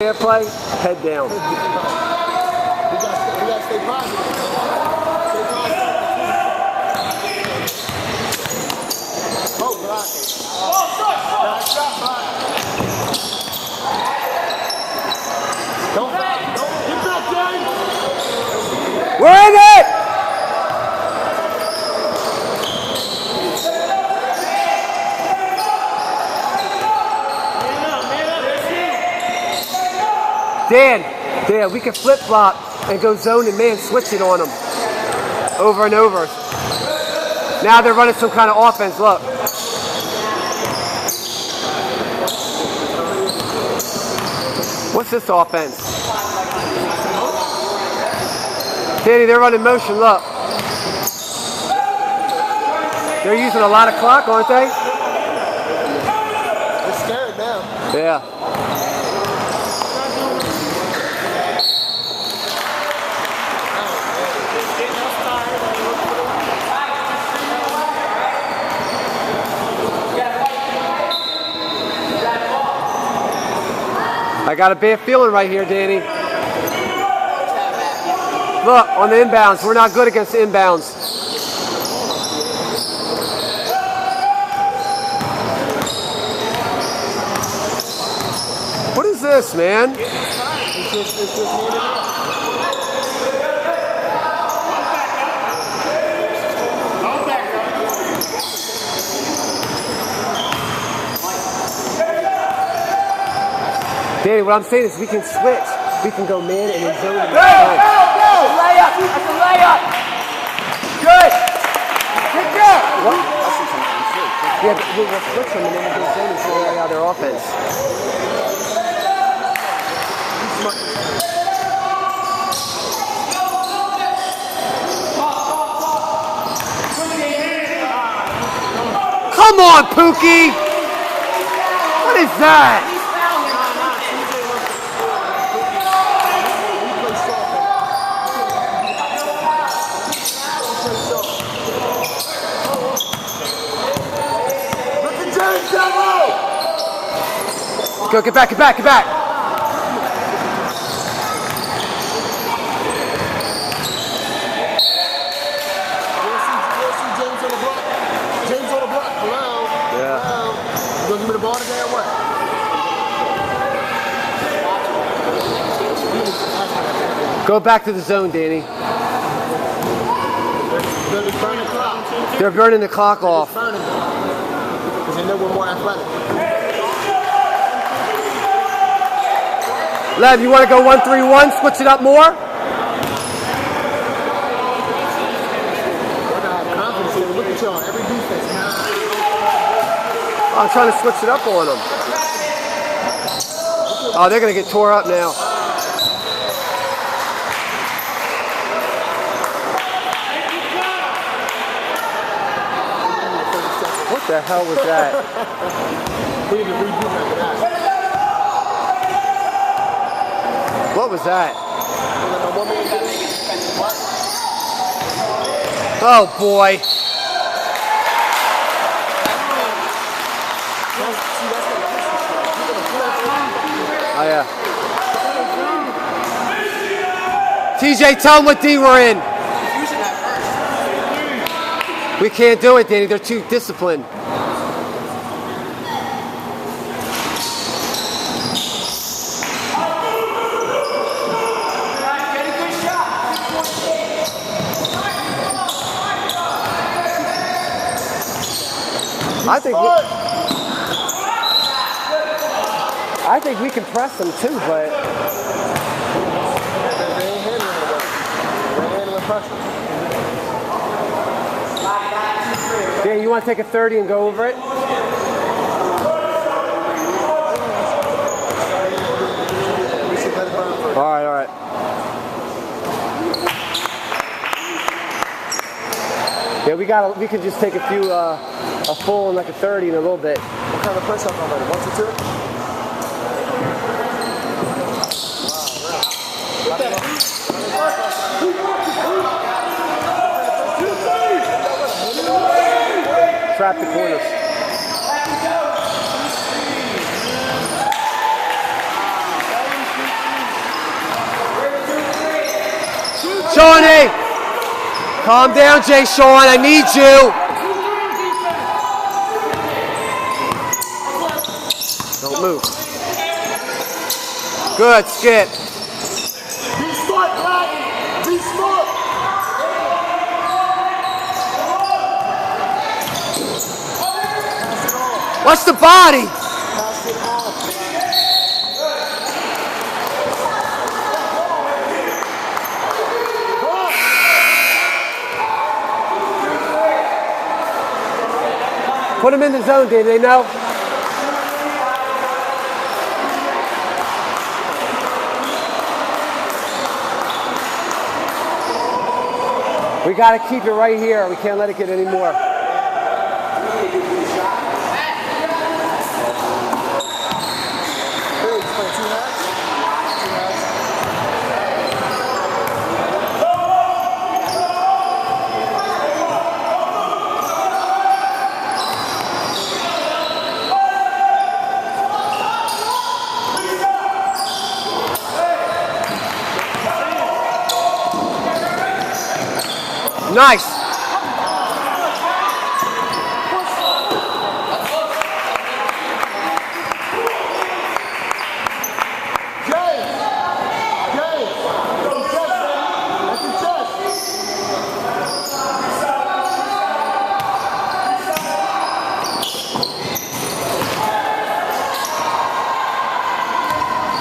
Can't play, head down. We gotta stay positive. Oh, God. Nice shot, man. Don't back. Get back, James. We're in it! Dan, we can flip-flop and go zone and man switch it on them over and over. Now they're running some kind of offense, look. What's this offense? Danny, they're running motion, look. They're using a lot of clock, aren't they? They're scared now. Yeah. I got a bad feeling right here, Danny. Look, on the inbounds, we're not good against the inbounds. What is this, man? It's just handed out. Danny, what I'm saying is we can switch. We can go man and then zone. Go! That's a layup! That's a layup! Good! Good job! What? Yeah, but we'll switch them and then we'll go zone and zone out their offense. Come on, Pookie! What is that? Go, get back, get back, get back. You see James on the block? James on the block. Hello. Yeah. Hello. You gonna give me the ball today or what? Go back to the zone, Danny. They're burning the clock. They're burning the clock off. Because they know we're more athletic. Lev, you want to go 1-3-1, switch it up more? We're gonna have confidence here. Look at y'all. Every defense, man. I'm trying to switch it up on them. Oh, they're going to get tore up now. What the hell was that? We need to redo after that. What was that? Oh boy. Oh yeah. TJ, tell them what D we're in. We can't do it, Danny. They're too disciplined. I think we can press them too, but They ain't handling it well. They're handling pressure. Dan, you want to take a 30 and go over it? We should let it burn first. All right, all right. Yeah, we could just take a few, a full and like a 30 in a little bit. What kind of press up already? 1 to 2? Trap the corners. Shawnee. Calm down, Jay Sean. I need you. Don't move. Good, Skip. Be smart, Black. Be smart. Watch the body. Pass it off. Put him in the zone, Dave. They know. We got to keep it right here. We can't let it get any more. Nice.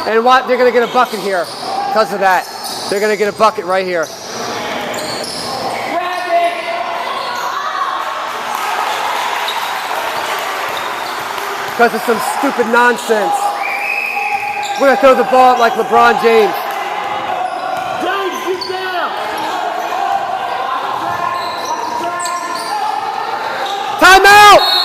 And what? They're going to get a bucket here because of that. They're going to get a bucket right here. Because of some stupid nonsense. We're going to throw the ball out like LeBron James. James, get down. Timeout!